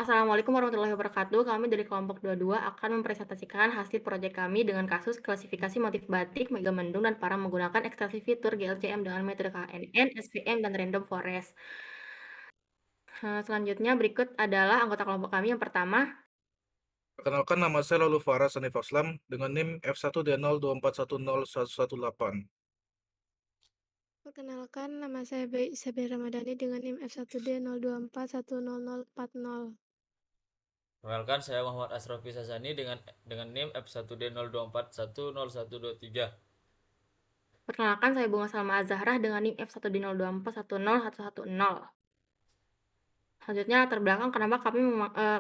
Assalamualaikum warahmatullahi wabarakatuh. Kami dari kelompok 22 akan mempresentasikan hasil proyek kami dengan kasus klasifikasi motif batik, megamendung, dan parang menggunakan ekstraksi fitur GLCM dengan metode KNN, SVM, dan random forest. Selanjutnya berikut adalah anggota kelompok kami. Yang pertama, Perkenalkan, nama saya Lalu Farah Sanif Aslam dengan NIM F1D02410118. Perkenalkan, nama saya Isabel Ramadhani dengan NIM F1D02410040. Perkenalkan, saya Muhammad Asrofi Sasani dengan NIM F1D02410123. perkenalkan saya Bunga Salma Azahra dengan NIM F1D02410110. Selanjutnya latar belakang kenapa kami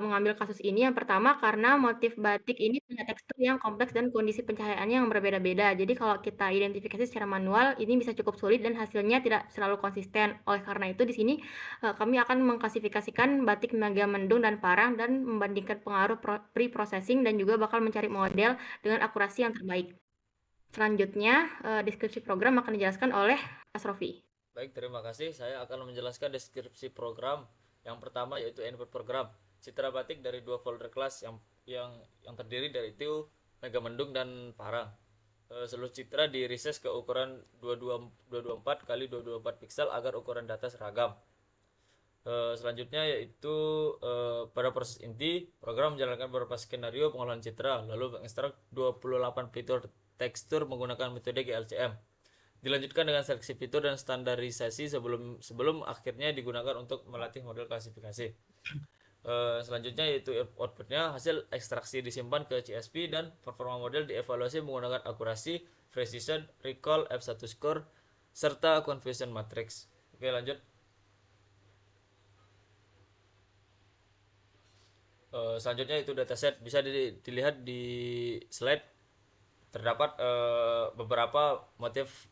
mengambil kasus ini. Yang pertama karena motif batik ini punya tekstur yang kompleks dan kondisi pencahayaannya yang berbeda-beda. Jadi kalau kita identifikasi secara manual ini bisa cukup sulit dan hasilnya tidak selalu konsisten. Oleh karena itu di sini kami akan mengklasifikasikan batik megamendung dan parang dan membandingkan pengaruh pre-processing dan juga bakal mencari model dengan akurasi yang terbaik. Selanjutnya deskripsi program akan dijelaskan oleh Asrofi. Baik, terima kasih. Saya akan menjelaskan deskripsi program. Yang pertama yaitu input program. Citra batik dari dua folder kelas yang terdiri dari itu megamendung dan parang. Seluruh citra di resize ke ukuran 224 kali 224 pixel agar ukuran data seragam. Selanjutnya yaitu pada proses inti, program menjalankan beberapa skenario pengolahan citra, lalu mengekstrak 28 fitur tekstur menggunakan metode GLCM. Dilanjutkan dengan seleksi fitur dan standarisasi sebelum akhirnya digunakan untuk melatih model klasifikasi. Selanjutnya yaitu outputnya, hasil ekstraksi disimpan ke CSV dan performa model dievaluasi menggunakan akurasi, precision, recall, F1 score, serta confusion matrix. Oke, lanjut. Selanjutnya itu dataset, bisa dilihat di slide. Terdapat beberapa motif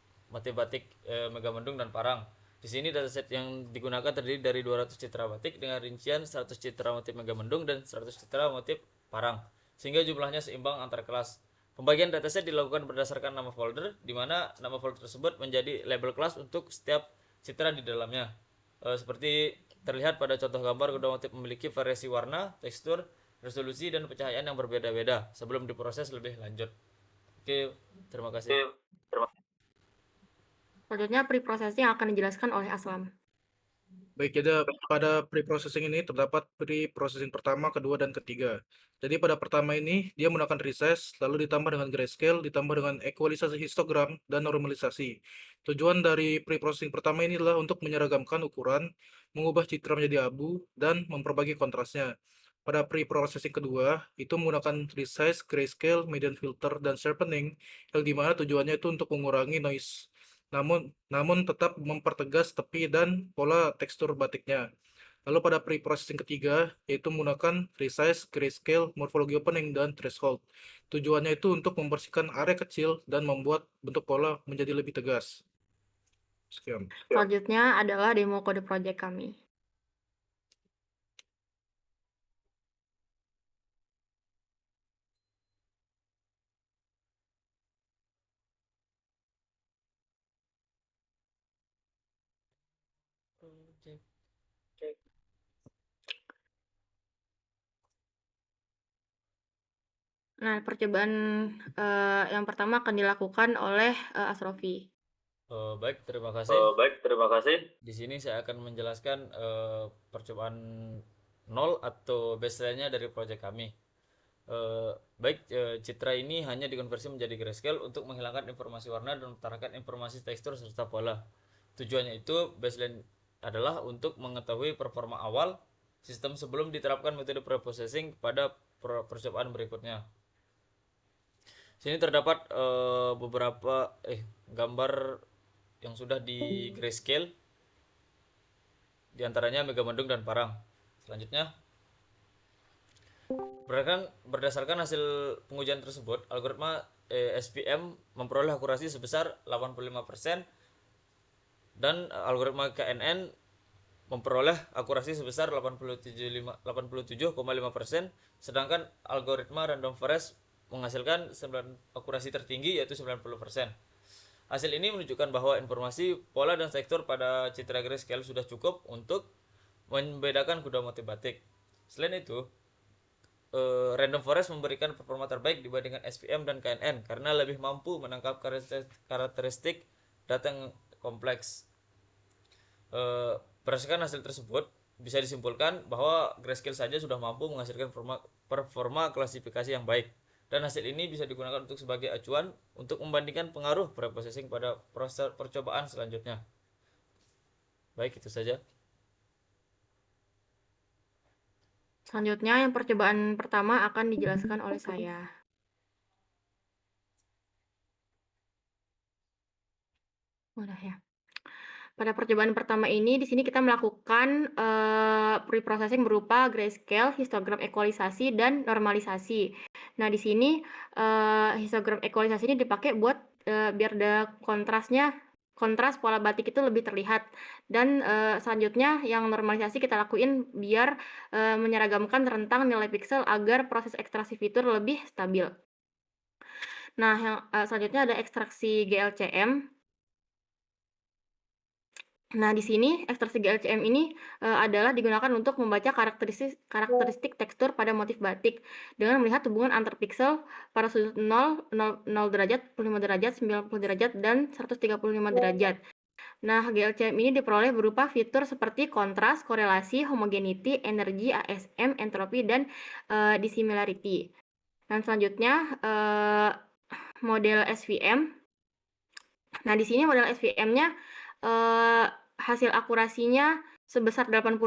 batik megamendung dan parang. Di sini dataset yang digunakan terdiri dari 200 citra batik dengan rincian 100 citra motif megamendung dan 100 citra motif parang, sehingga jumlahnya seimbang antar kelas. Pembagian dataset dilakukan berdasarkan nama folder, di mana nama folder tersebut menjadi label kelas untuk setiap citra di dalamnya. Seperti terlihat pada contoh gambar, kedua motif memiliki variasi warna, tekstur, resolusi, dan pencahayaan yang berbeda-beda sebelum diproses lebih lanjut. Oke, terima kasih. Selanjutnya pre-processing akan dijelaskan oleh Aslam. Baik, jadi pada pre-processing ini terdapat pre-processing pertama, kedua, dan ketiga. Jadi pada pertama ini dia menggunakan resize, lalu ditambah dengan grayscale, ditambah dengan equalisasi histogram, dan normalisasi. Tujuan dari pre-processing pertama ini adalah untuk menyeragamkan ukuran, mengubah citra menjadi abu, dan memperbagi kontrasnya. Pada pre-processing kedua, itu menggunakan resize, grayscale, median filter, dan sharpening, yang dimana tujuannya itu untuk mengurangi noise. Namun tetap mempertegas tepi dan pola tekstur batiknya. Lalu pada pre-processing ketiga, yaitu menggunakan resize, grayscale, morphology opening, dan threshold. Tujuannya itu untuk membersihkan area kecil dan membuat bentuk pola menjadi lebih tegas. Sekian. Selanjutnya adalah demo kode project kami. Nah, percobaan yang pertama akan dilakukan oleh Asrofi. Baik, terima kasih. Di sini saya akan menjelaskan percobaan nol atau baseline-nya dari proyek kami. Citra ini hanya dikonversi menjadi grayscale untuk menghilangkan informasi warna dan mengutarakan informasi tekstur serta pola. Tujuannya itu baseline adalah untuk mengetahui performa awal sistem sebelum diterapkan metode preprocessing pada percobaan berikutnya. Sini terdapat beberapa gambar yang sudah di grayscale, diantaranya megamendung dan parang. Selanjutnya, berdasarkan hasil pengujian tersebut, algoritma SVM memperoleh akurasi sebesar 85% dan algoritma KNN memperoleh akurasi sebesar 87,5%, sedangkan algoritma random forest menghasilkan akurasi tertinggi yaitu 90%. Hasil ini menunjukkan bahwa informasi pola dan tekstur pada citra grayscale sudah cukup untuk membedakan kuda motif batik. Selain itu, Random Forest memberikan performa terbaik dibandingkan SVM dan KNN karena lebih mampu menangkap karakteristik data yang kompleks. Berdasarkan hasil tersebut, bisa disimpulkan bahwa Grayscale saja sudah mampu menghasilkan performa klasifikasi yang baik. Dan hasil ini bisa digunakan untuk sebagai acuan untuk membandingkan pengaruh preprocessing pada proses percobaan selanjutnya. Baik, itu saja. Selanjutnya, yang percobaan pertama akan dijelaskan oleh saya. Udah ya. Pada percobaan pertama ini, di sini kita melakukan preprocessing berupa grayscale, histogram ekualisasi, dan normalisasi. Nah, di sini histogram ekualisasi ini dipakai buat biar ada kontras pola batik itu lebih terlihat. Dan selanjutnya yang normalisasi kita lakuin biar menyeragamkan rentang nilai pixel agar proses ekstraksi fitur lebih stabil. Nah, yang selanjutnya ada ekstraksi GLCM. Nah, di sini ekstraksi GLCM ini adalah digunakan untuk membaca karakteristik tekstur pada motif batik dengan melihat hubungan antar piksel pada sudut 0, 0 derajat, 45 derajat, 90 derajat, dan 135 derajat. Nah, GLCM ini diperoleh berupa fitur seperti kontras, korelasi, homogeneity, energi, ASM, entropi, dan dissimilarity. Dan selanjutnya model SVM. Nah, di sini model SVM-nya hasil akurasinya sebesar 80%.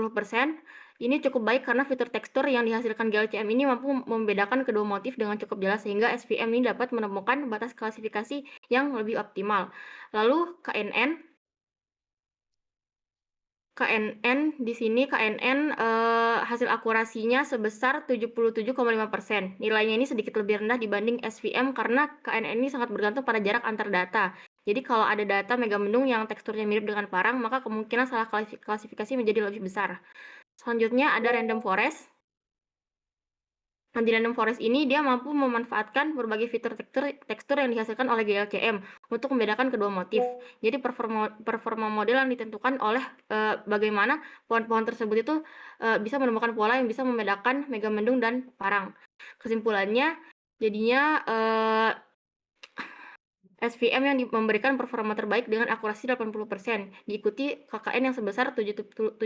Ini cukup baik karena fitur tekstur yang dihasilkan GLCM ini mampu membedakan kedua motif dengan cukup jelas sehingga SVM ini dapat menemukan batas klasifikasi yang lebih optimal. Lalu KNN di sini KNN hasil akurasinya sebesar 77,5%. Nilainya ini sedikit lebih rendah dibanding SVM karena KNN ini sangat bergantung pada jarak antar data. Jadi kalau ada data megamendung yang teksturnya mirip dengan parang, maka kemungkinan salah klasifikasi menjadi lebih besar. Selanjutnya ada random forest. Nah, di random forest ini dia mampu memanfaatkan berbagai fitur tekstur yang dihasilkan oleh GLCM untuk membedakan kedua motif. Jadi performa model yang ditentukan oleh bagaimana pohon-pohon tersebut itu bisa menemukan pola yang bisa membedakan megamendung dan parang. Kesimpulannya, jadinya SVM yang memberikan performa terbaik dengan akurasi 80%, diikuti KKN yang sebesar 77,5%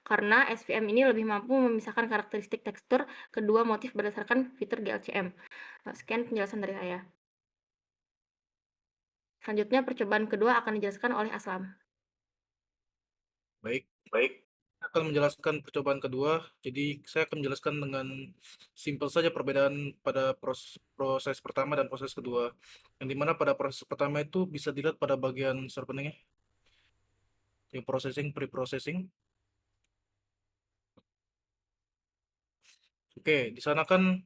karena SVM ini lebih mampu memisahkan karakteristik tekstur kedua motif berdasarkan fitur GLCM. Sekian penjelasan dari saya. Selanjutnya percobaan kedua akan dijelaskan oleh Aslam. Baik. Saya akan menjelaskan percobaan kedua. Jadi saya akan menjelaskan dengan simpel saja perbedaan pada proses pertama dan proses kedua. Yang dimana pada proses pertama itu bisa dilihat pada bagian sharpeningnya, yang pre-processing. Oke, di sana kan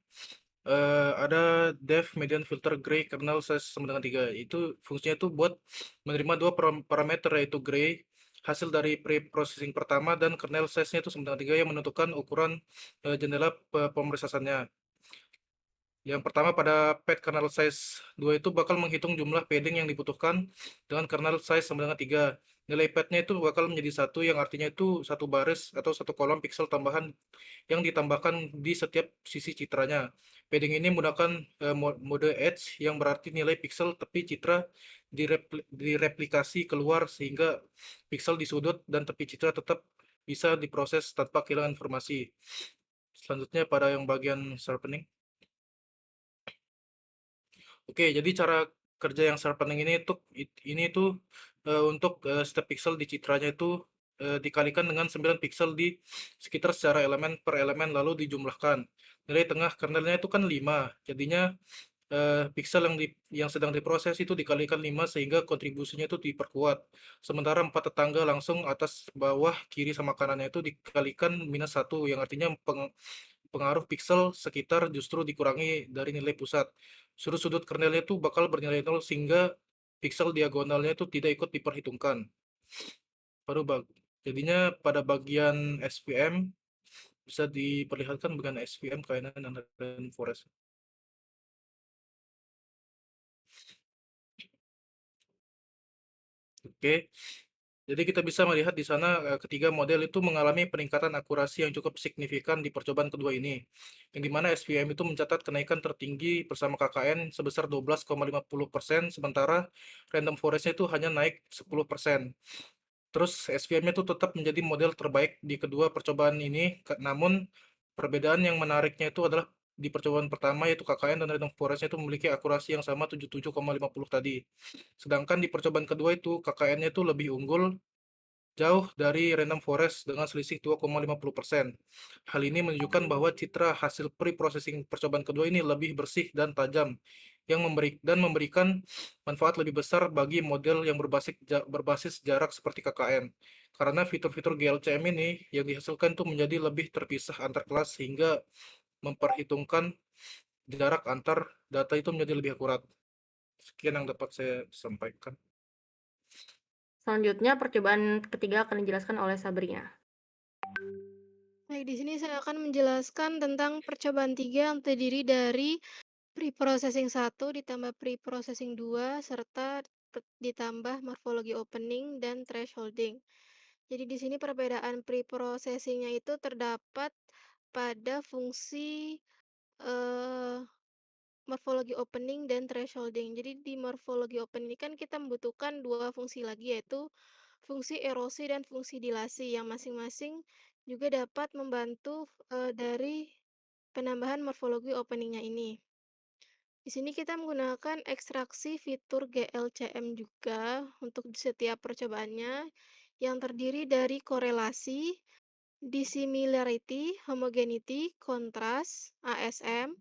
ada depth median filter gray kernel size sama dengan 3. Itu fungsinya itu buat menerima dua parameter, yaitu gray hasil dari pre-processing pertama dan kernel size-nya itu sama dengan 3 yang menentukan ukuran jendela pemrosesannya. Yang pertama pada pad kernel size 2 itu bakal menghitung jumlah padding yang dibutuhkan dengan kernel size sama dengan 3. Nilai padnya itu bakal menjadi 1 yang artinya itu satu baris atau satu kolom pixel tambahan yang ditambahkan di setiap sisi citranya. Padding ini menggunakan mode edge yang berarti nilai pixel tepi citra direplikasi keluar sehingga pixel di sudut dan tepi citra tetap bisa diproses tanpa kehilangan informasi. Selanjutnya pada yang bagian sharpening. Oke, jadi cara kerja yang sharpening ini tuh untuk setiap pixel di citranya itu dikalikan dengan 9 pixel di sekitar secara elemen per elemen lalu dijumlahkan. Nilai tengah kernelnya itu kan 5, jadinya pixel yang sedang diproses itu dikalikan 5 sehingga kontribusinya itu diperkuat. Sementara 4 tetangga langsung atas, bawah, kiri sama kanannya itu dikalikan -1 yang artinya pengaruh pixel sekitar justru dikurangi dari nilai pusat. Sudut-sudut kernelnya itu bakal bernilai 0 sehingga pixel diagonalnya itu tidak ikut diperhitungkan. Jadinya pada bagian SVM bisa diperlihatkan bagian SVM kainan dan forest. Oke, Jadi kita bisa melihat di sana ketiga model itu mengalami peningkatan akurasi yang cukup signifikan di percobaan kedua ini. Yang di mana SVM itu mencatat kenaikan tertinggi bersama KKN sebesar 12,50%, sementara random forest-nya itu hanya naik 10%. Terus SVM-nya itu tetap menjadi model terbaik di kedua percobaan ini, namun perbedaan yang menariknya itu adalah di percobaan pertama yaitu KKN dan random forest-nya itu memiliki akurasi yang sama 77,50 tadi. Sedangkan di percobaan kedua itu KKN-nya itu lebih unggul jauh dari random forest dengan selisih 2,50%. Hal ini menunjukkan bahwa citra hasil pre-processing percobaan kedua ini lebih bersih dan tajam, yang memberikan manfaat lebih besar bagi model yang berbasis jarak seperti KKN. Karena fitur-fitur GLCM ini yang dihasilkan itu menjadi lebih terpisah antar kelas sehingga memperhitungkan jarak antar data itu menjadi lebih akurat. Sekian yang dapat saya sampaikan. Selanjutnya percobaan ketiga akan dijelaskan oleh Sabrina. Baik, di sini saya akan menjelaskan tentang percobaan 3 yang terdiri dari pre-processing 1 ditambah pre-processing 2 serta ditambah morfologi opening dan thresholding. Jadi di sini perbedaan pre-processing-nya itu terdapat pada fungsi eh, morfologi opening dan thresholding. Jadi di morfologi opening ini kan kita membutuhkan dua fungsi lagi, yaitu fungsi erosi dan fungsi dilasi yang masing-masing juga dapat membantu dari penambahan morfologi openingnya ini. Di sini kita menggunakan ekstraksi fitur GLCM juga untuk setiap percobaannya yang terdiri dari korelasi, dissimilarity, homogeneity, kontras, ASM,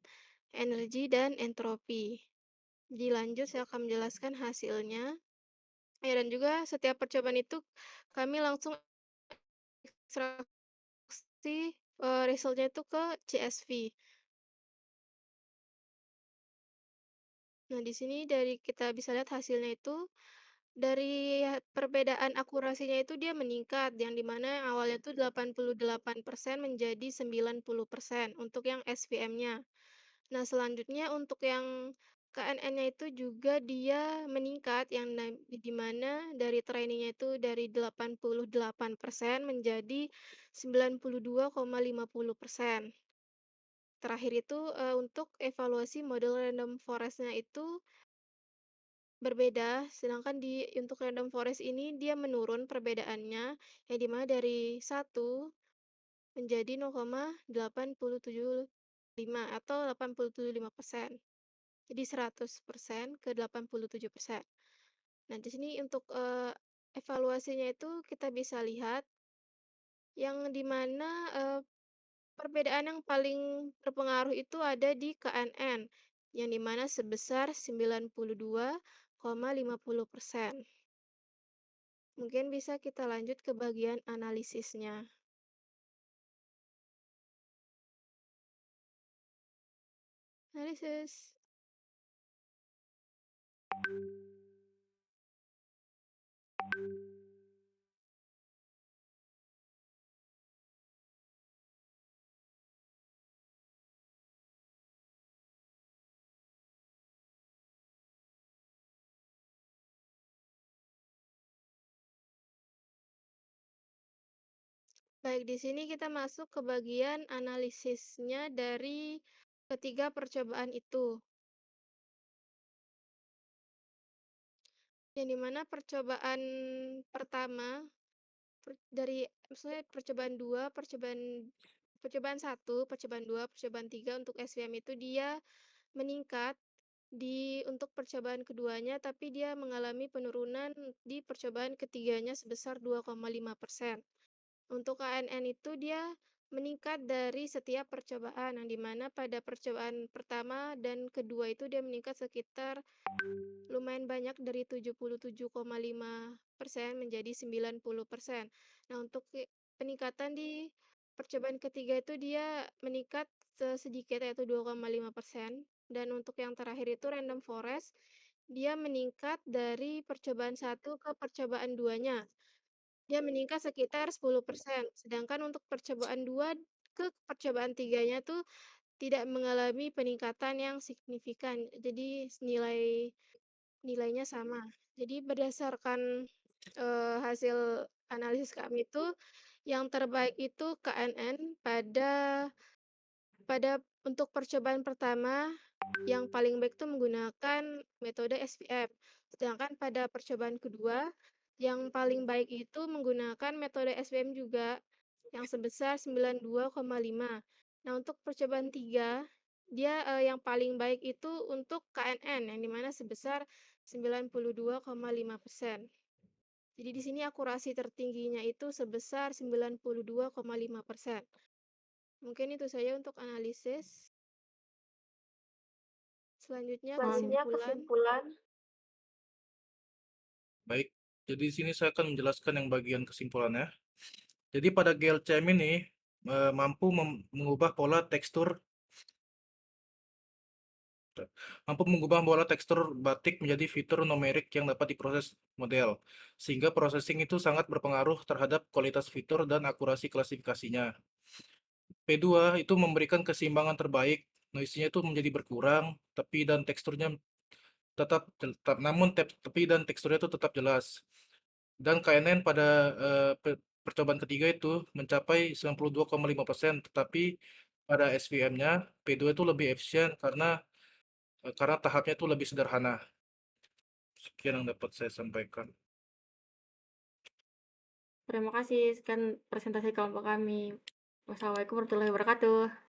energi, dan entropi. Jadi lanjut saya akan menjelaskan hasilnya. Ya, dan juga setiap percobaan itu kami langsung ekstraksi resultnya itu ke CSV. Nah, di sini dari kita bisa lihat hasilnya itu dari perbedaan akurasinya itu dia meningkat, yang dimana awalnya itu 88% menjadi 90% untuk yang SVM-nya. Nah, selanjutnya untuk yang KNN-nya itu juga dia meningkat, yang di mana dari trainingnya itu dari 88% menjadi 92,50%. Terakhir itu untuk evaluasi model random forest-nya itu berbeda, sedangkan untuk random forest ini dia menurun perbedaannya, yang dimana dari 1 menjadi 0,875 atau 87,5%. Jadi 100% ke 87%. Nah, di sini untuk evaluasinya itu kita bisa lihat yang dimana perbedaan yang paling berpengaruh itu ada di KNN, yang dimana sebesar 92,50%. Mungkin bisa kita lanjut ke bagian analisisnya. Analisis. Baik, di sini kita masuk ke bagian analisisnya dari ketiga percobaan itu. Yang dimana percobaan pertama dari maksudnya percobaan 2, percobaan 1, percobaan 2, percobaan 3 untuk SVM itu dia meningkat untuk percobaan keduanya, tapi dia mengalami penurunan di percobaan ketiganya sebesar 2,5%. Untuk KNN itu dia meningkat dari setiap percobaan, yang dimana pada percobaan pertama dan kedua itu dia meningkat sekitar lumayan banyak dari 77,5% menjadi 90%. Nah, untuk peningkatan di percobaan ketiga itu dia meningkat sedikit yaitu 2,5%. Dan untuk yang terakhir itu random forest, dia meningkat dari percobaan satu ke percobaan duanya. Dia meningkat sekitar 10%. Sedangkan untuk percobaan 2 ke percobaan tiganya tuh tidak mengalami peningkatan yang signifikan. Jadi nilainya sama. Jadi berdasarkan hasil analisis kami itu yang terbaik itu KNN pada untuk percobaan pertama, yang paling baik itu menggunakan metode SVM. Sedangkan pada percobaan kedua, yang paling baik itu menggunakan metode SVM juga, yang sebesar 92,5. Nah, untuk percobaan 3, dia, yang paling baik itu untuk KNN, yang di mana sebesar 92,5%. Jadi di sini akurasi tertingginya itu sebesar 92,5%. Mungkin itu saja untuk analisis. Selanjutnya kesimpulan. Baik, jadi di sini saya akan menjelaskan yang bagian kesimpulannya. Jadi pada GLCM ini mampu mengubah pola tekstur batik menjadi fitur numerik yang dapat diproses model, sehingga processing itu sangat berpengaruh terhadap kualitas fitur dan akurasi klasifikasinya. P2 itu memberikan keseimbangan terbaik, noise-nya itu menjadi berkurang, tapi dan teksturnya itu tetap jelas. Dan KNN pada percobaan ketiga itu mencapai 92,5%, tetapi pada SVM-nya P2 itu lebih efisien karena tahapnya itu lebih sederhana. Sekian yang dapat saya sampaikan. Terima kasih, sekian presentasi kelompok kami. Wassalamualaikum warahmatullahi wabarakatuh.